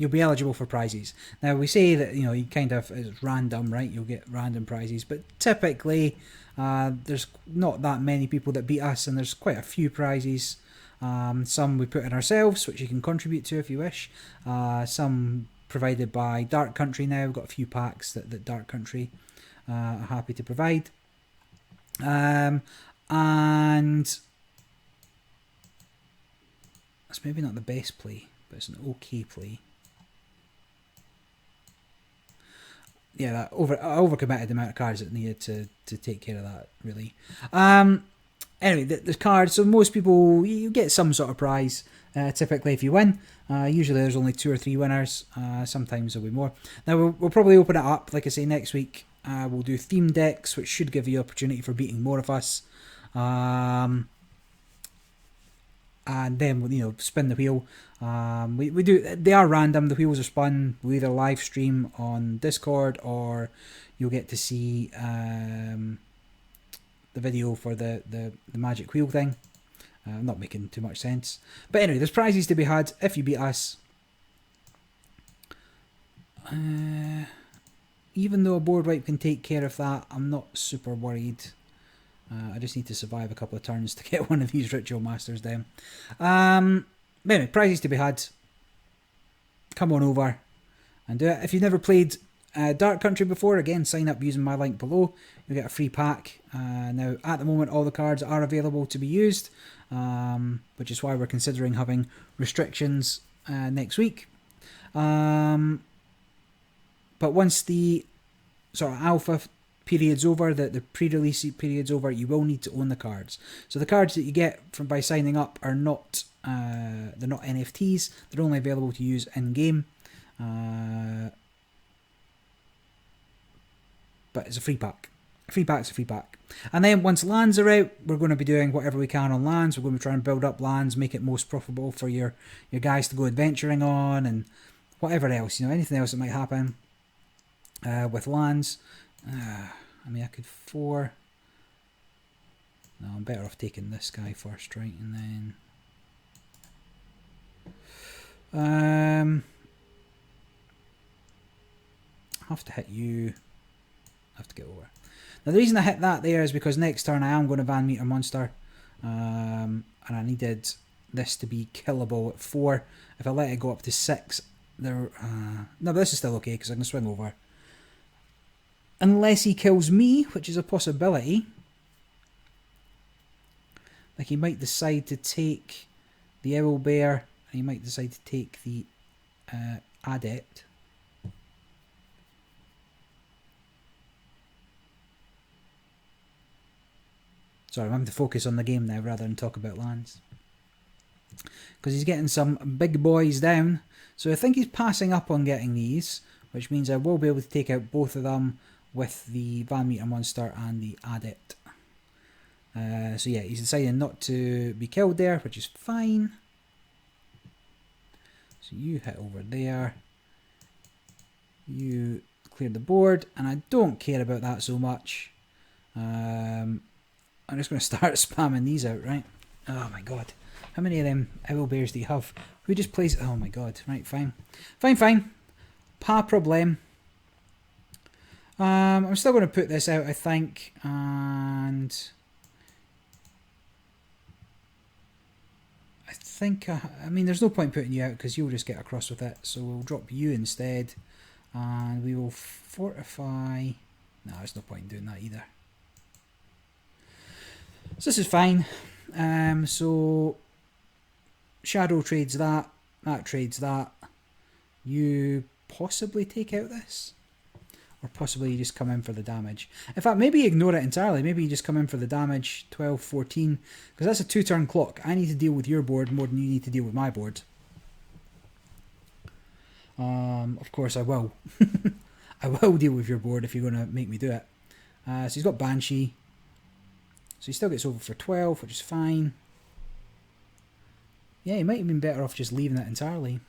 be eligible for prizes. Now we say that, you know, you kind of, it's random, right? You'll get random prizes, but typically there's not that many people that beat us, and there's quite a few prizes. Some we put in ourselves, which you can contribute to if you wish. Some provided by Dark Country now. We've got a few packs that Dark Country are happy to provide. And that's maybe not the best play, but it's an okay play. Yeah, that overcommitted the amount of cards that needed to take care of that, really. Anyway, the cards, so most people, you get some sort of prize, typically if you win. Usually there's only 2 or 3 winners, sometimes there'll be more. Now we'll probably open it up, like I say, next week. We'll do theme decks, which should give you opportunity for beating more of us. And then, you know, spin the wheel. We do, they are random, the wheels are spun. We'll either live stream on Discord, or you'll get to see the video for the magic wheel thing. I'm not making too much sense. But anyway, there's prizes to be had if you beat us. Even though a board wipe can take care of that, I'm not super worried. I just need to survive a couple of turns to get one of these Ritual Masters down. But anyway, prizes to be had. Come on over and do it. If you've never played Dark Country before, again, sign up using my link below. You'll get a free pack. Now, at the moment, all the cards are available to be used, which is why we're considering having restrictions next week. But once the sort of alpha period's over, the pre-release period's over, you will need to own the cards. So the cards that you get by signing up are not they're not NFTs. They're only available to use in game. But it's a free pack. A free pack's a free pack. And then once lands are out, we're going to be doing whatever we can on lands. We're going to try and build up lands, make it most profitable for your guys to go adventuring on, and whatever else, you know, anything else that might happen with lands. I mean, I could 4. No, I'm better off taking this guy first, right? And then I have to hit you. I have to get over. Now the reason I hit that there is because next turn I am going to Van Meter Monster, and I needed this to be killable at 4. If I let it go up to 6, there. No, but this is still okay because I can swing over. Unless he kills me, which is a possibility. Like he might decide to take the Owlbear, and he might decide to take the Adept. Sorry, I'm having to focus on the game now rather than talk about lands. Because he's getting some big boys down. So I think he's passing up on getting these, which means I will be able to take out both of them with the Van Meter Monster and the Adept. So yeah, he's deciding not to be killed there, which is fine. So you hit over there. You cleared the board, and I don't care about that so much. I'm just going to start spamming these out, right? Oh my god. How many of them owl bears do you have? Who just plays... Oh my god. Right, fine. Fine. Pas problem. I'm still going to put this out, I think. And... I mean, there's no point putting you out because you'll just get across with it. So we'll drop you instead. And we will fortify... No, there's no point in doing that either. So this is fine. So Shadow trades that. That trades that. You possibly take out this. Or possibly you just come in for the damage. In fact, maybe ignore it entirely. Maybe you just come in for the damage. 12, 14. Because that's a 2-turn clock. I need to deal with your board more than you need to deal with my board. Of course I will. I will deal with your board if you're going to make me do it. So he's got Banshee. So he still gets over for 12, which is fine. Yeah, he might have been better off just leaving it entirely.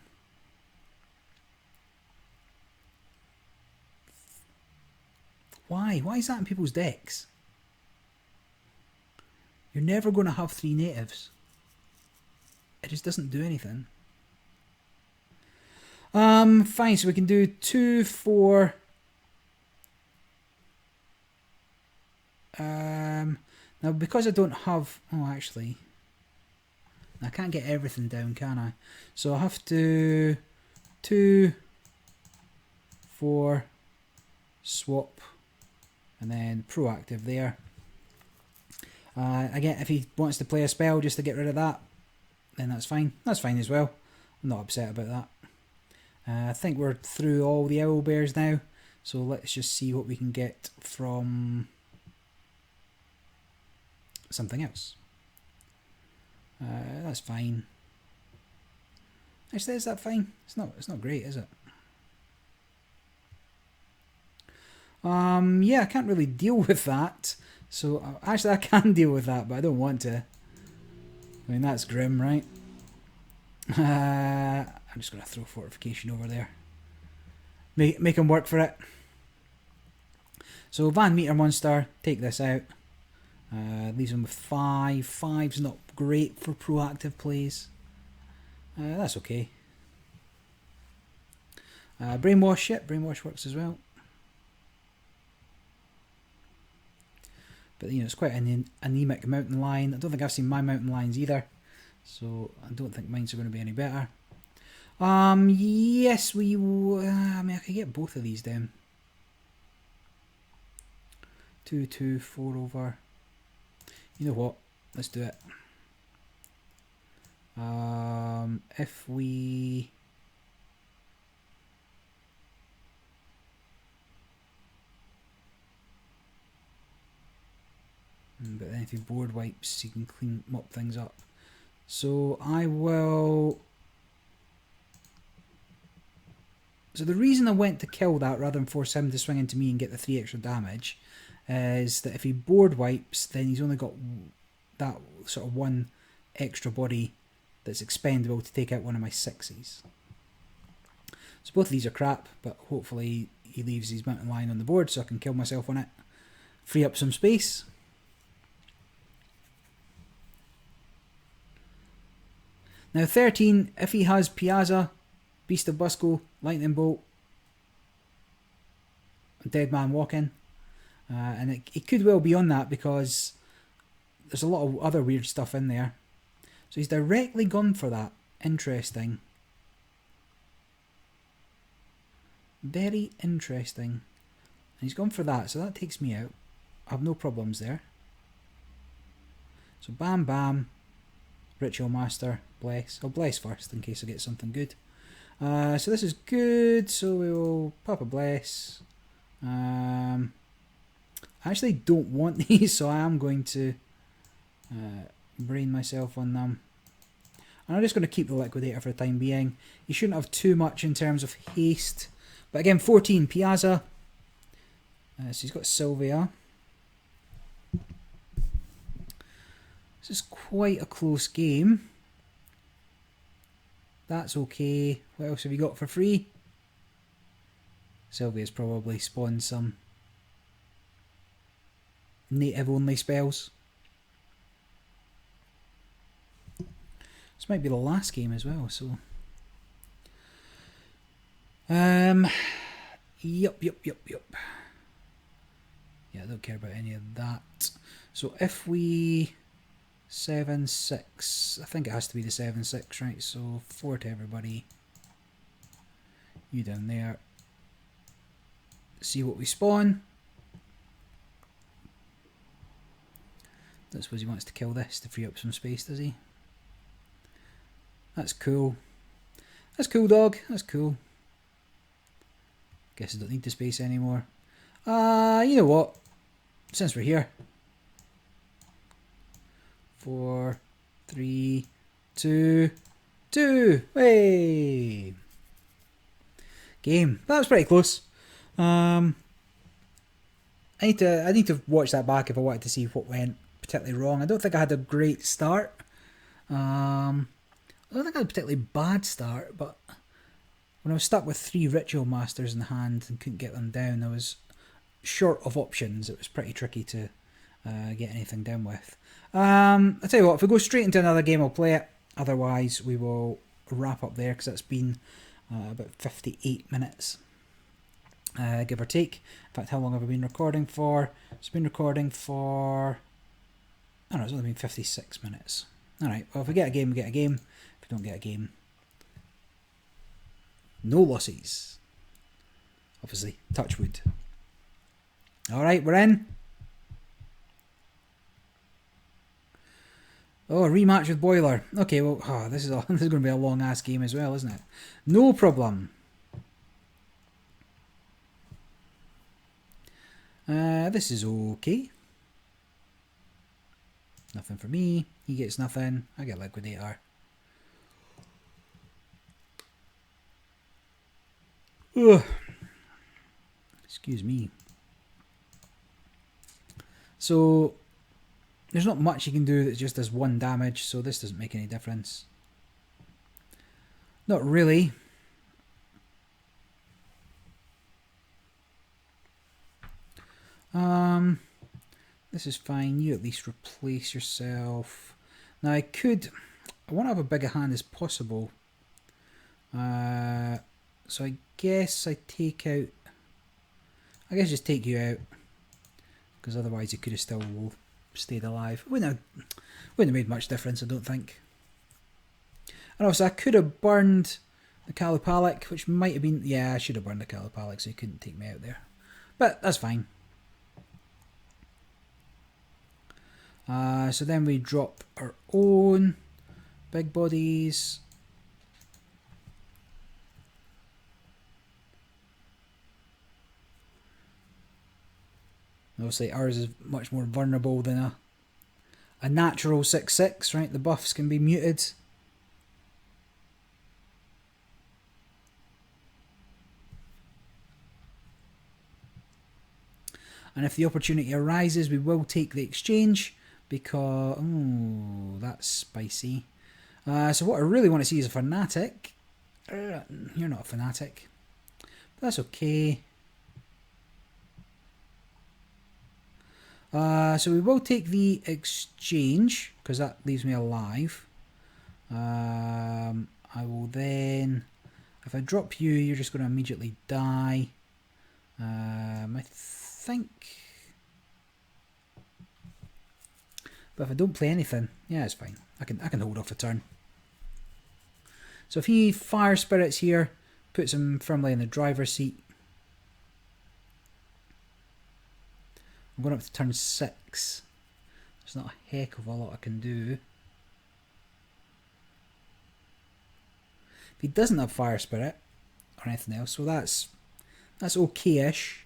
Why? Why is that in people's decks? You're never going to have 3 natives. It just doesn't do anything. Fine, so we can do 2, 4. Now, because I don't have... Oh, actually... I can't get everything down, can I? So I have to... 2, 4, swap, and then proactive there. Again, if he wants to play a spell just to get rid of that, then that's fine. That's fine as well. I'm not upset about that. I think we're through all the owl bears now, so let's just see what we can get from something else. That's fine. Actually, is that fine? It's not great, is it? Yeah, I can't really deal with that. So actually, I can deal with that, but I don't want to. I mean, that's grim, right? I'm just going to throw fortification over there. Make him work for it. So Van Meter Monster, take this out. Leaves him with 5. 5's not great for proactive plays. That's okay. Brainwash, yeah, Brainwash works as well. But, you know, it's quite an anemic mountain lion. I don't think I've seen my mountain lions either. So I don't think mine's are going to be any better. Yes, I mean, I could get both of these down. 2, 2, 4 over. You know what? Let's do it. If we... But then if he board wipes, he can mop things up. So I will... So the reason I went to kill that rather than force him to swing into me and get the 3 extra damage is that if he board wipes, then he's only got that sort of 1 extra body that's expendable to take out one of my 6s. So both of these are crap, but hopefully he leaves his mountain lion on the board so I can kill myself on it. Free up some space. Now 13, if he has Piazza, Beast of Busco, Lightning Bolt, Dead Man Walking, and it could well be on that because there's a lot of other weird stuff in there. So he's directly gone for that. Interesting. Very interesting. And he's gone for that, so that takes me out. I have no problems there. So bam bam. Ritual Master, bless. I'll bless first in case I get something good. So this is good, so we will pop a bless. I actually don't want these, so I am going to brain myself on them. And I'm just going to keep the Liquidator for the time being. You shouldn't have too much in terms of haste. But again, 14, Piazza. So he's got Sylvia. This is quite a close game. That's okay. What else have you got for free? Sylvia's probably spawned some native only spells. This might be the last game as well, so Yup. Yeah, I don't care about any of that. So if we 7-6, I think it has to be the 7-6, right? So 4 to everybody. You down there. See what we spawn. I suppose he wants to kill this to free up some space, does he? That's cool. That's cool, dog. That's cool. Guess I don't need the space anymore. You know what? Since we're here. 4, 3, 2, 2. Hey! Game. That was pretty close. I need to watch that back if I wanted to see what went particularly wrong. I don't think I had a great start. I don't think I had a particularly bad start, but when I was stuck with 3 Ritual Masters in hand and couldn't get them down, I was short of options. It was pretty tricky to get anything down with. I'll tell you what, if we go straight into another game, I'll play it. Otherwise, we will wrap up there because it's been about 58 minutes, give or take. In fact, how long have I been recording for? It's been recording for, I don't know, it's only been 56 minutes. Alright, well, if we get a game, we get a game. If we don't get a game, no losses. Obviously, touch wood. Alright, we're in. Oh, a rematch with Boiler. Okay, well, this is going to be a long ass game as well, isn't it? No problem. This is okay. Nothing for me. He gets nothing. I get Liquidator. Ugh. Excuse me. So there's not much you can do that just does 1 damage, so this doesn't make any difference. Not really. This is fine. You at least replace yourself. Now I want to have a bigger hand as possible. So I guess I take out. I guess just take you out, because otherwise you could have still stayed alive. Wouldn't have made much difference, I don't think. And also I could have burned the Kalupalik, which might have been, yeah, I should have burned the Kalupalik so he couldn't take me out there. But that's fine. So then we drop our own big bodies. Obviously ours is much more vulnerable than a natural 6/6, right? The buffs can be muted. And if the opportunity arises, we will take the exchange because, oh, that's spicy. So what I really want to see is a fanatic. You're not a fanatic, but that's okay. So we will take the exchange because that leaves me alive. I will then, if I drop you, you're just going to immediately die. I think, but if I don't play anything, yeah, it's fine. I can hold off a turn. So if he fire spirits here, puts him firmly in the driver's seat. I'm going up to turn 6. There's not a heck of a lot I can do. If he doesn't have fire spirit or anything else, so that's okay-ish.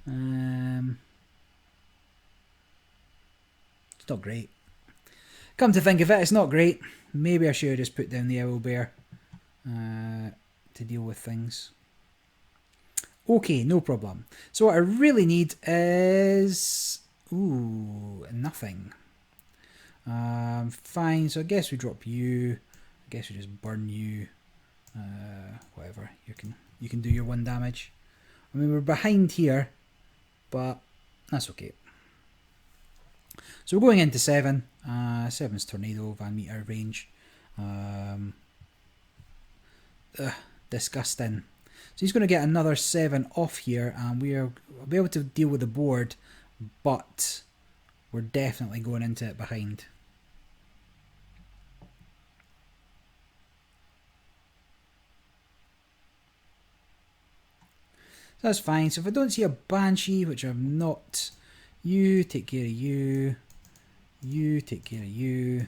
It's not great. Come to think of it, it's not great. Maybe I should have just put down the owl bear to deal with things. Okay, no problem. So what I really need is... ooh, nothing. Fine, so I guess we drop you. I guess we just burn you. Whatever, you can do your 1 damage. I mean, we're behind here, but that's okay. So we're going into 7. 7's Tornado, Van Meter range. Disgusting. So he's going to get another 7 off here, and we'll be able to deal with the board, but we're definitely going into it behind. So that's fine. So if I don't see a Banshee, which I'm not, you take care of you. You take care of you.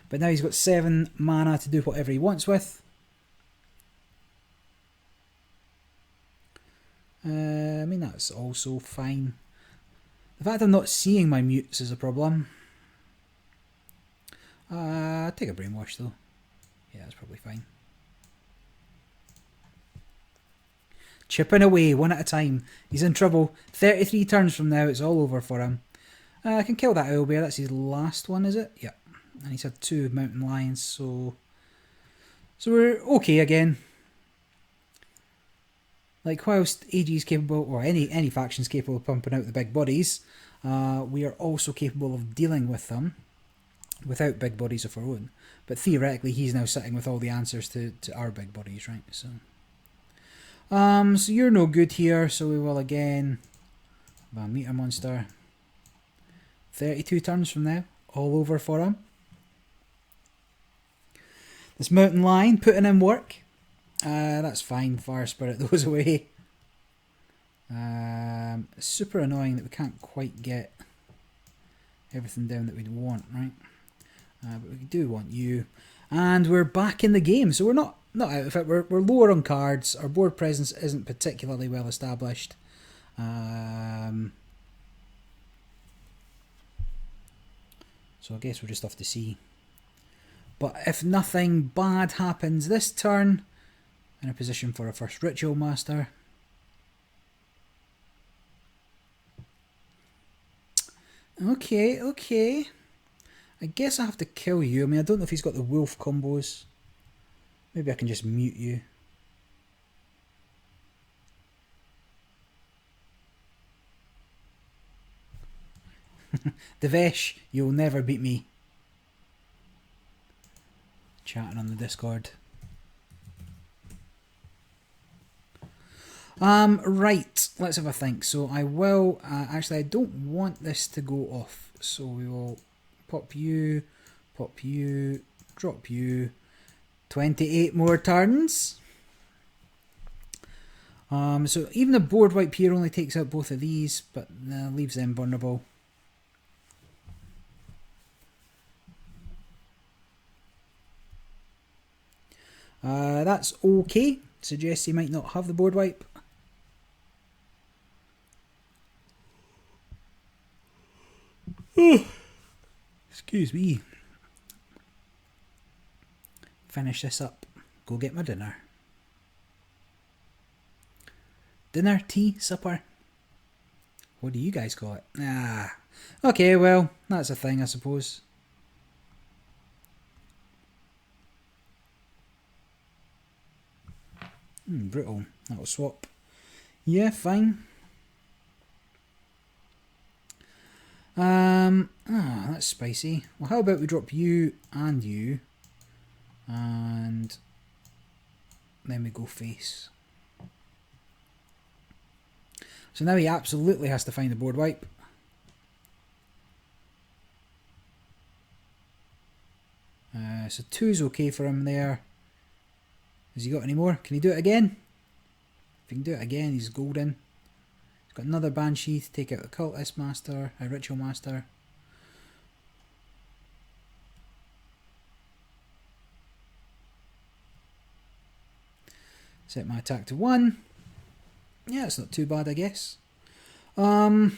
But now he's got 7 mana to do whatever he wants with. I mean, that's also fine. The fact I'm not seeing my mutes is a problem. Take a Brainwash though. Yeah, that's probably fine. Chipping away, 1 at a time. He's in trouble. 33 turns from now, it's all over for him. I can kill that owlbear. That's his last one, is it? Yeah. And he's had 2 mountain lions, so we're okay again. Like, whilst AG's capable, or any faction's capable of pumping out the big bodies, we are also capable of dealing with them without big bodies of our own. But theoretically, he's now sitting with all the answers to our big bodies, right? So you're no good here, so we will again meter monster. 32 turns from now, all over for him. This mountain lion putting in work. That's fine. Fire spirit those away. Super annoying that we can't quite get everything down that we'd want, right? But we do want you, and we're back in the game. So we're not out of it. We're lower on cards. Our board presence isn't particularly well established. So I guess we'll just have to see. But if nothing bad happens this turn, in a position for a first Ritual Master. Okay. I guess I have to kill you. I mean, I don't know if he's got the wolf combos. Maybe I can just mute you. Devesh, you'll never beat me. Chatting on the Discord. Right, let's have a think. So I will, actually I don't want this to go off. So we will pop you, drop you. 28 more turns. So even the board wipe here only takes out both of these, but leaves them vulnerable. That's okay. Suggests he might not have the board wipe. Excuse me. Finish this up. Go get my dinner. Dinner, tea, supper. What do you guys call it? Okay, well, that's a thing, I suppose. Brutal. That'll swap. Yeah, fine. That's spicy. Well, how about we drop you, and then we go face. So now he absolutely has to find the board wipe. So 2's okay for him there. Has he got any more? Can he do it again? If he can do it again, he's golden. He's got another Banshee to take out a Cultist Master, a Ritual Master. Set my attack to 1. Yeah, it's not too bad, I guess. I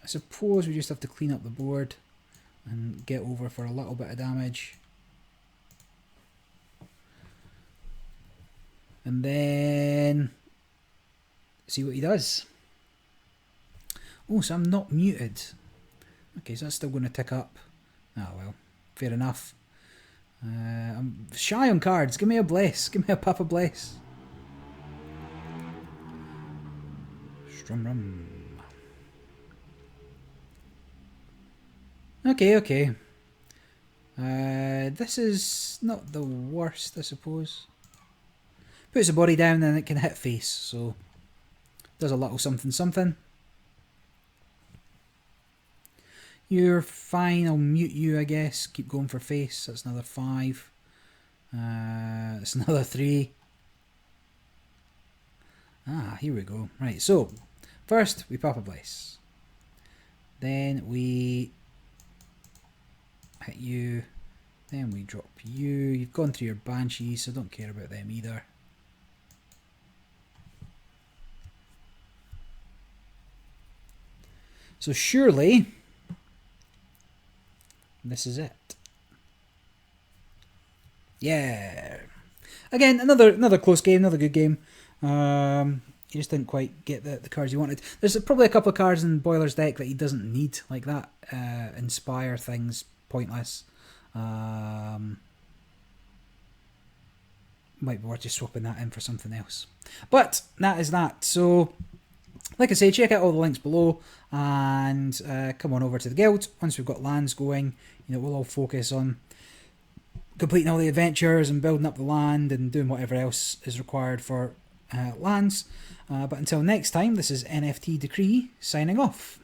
suppose we just have to clean up the board and get over for a little bit of damage. And then see what he does. Oh, so I'm not muted. Okay, so that's still going to tick up. Oh well, fair enough. I'm shy on cards. Give me a bless. Give me a Papa Bless. Strum rum. Okay, okay. This is not the worst, I suppose. Puts the body down and it can hit face, so does a little something something. You're fine, I'll mute you, I guess. Keep going for face. That's another 5. That's another 3. Ah, here we go. Right, so first we Papa Bless. Then we hit you. Then we drop you. You've gone through your Banshees, so don't care about them either. So surely this is it. Yeah. Again, another close game, another good game. He just didn't quite get the cards he wanted. There's probably a couple of cards in Boiler's deck that he doesn't need, like that. Inspire thing's pointless. Might be worth just swapping that in for something else. But that is that. So, like I say, check out all the links below and come on over to the guild. Once we've got lands going, we'll all focus on completing all the adventures and building up the land and doing whatever else is required for lands. But until next time, this is NFT Decree signing off.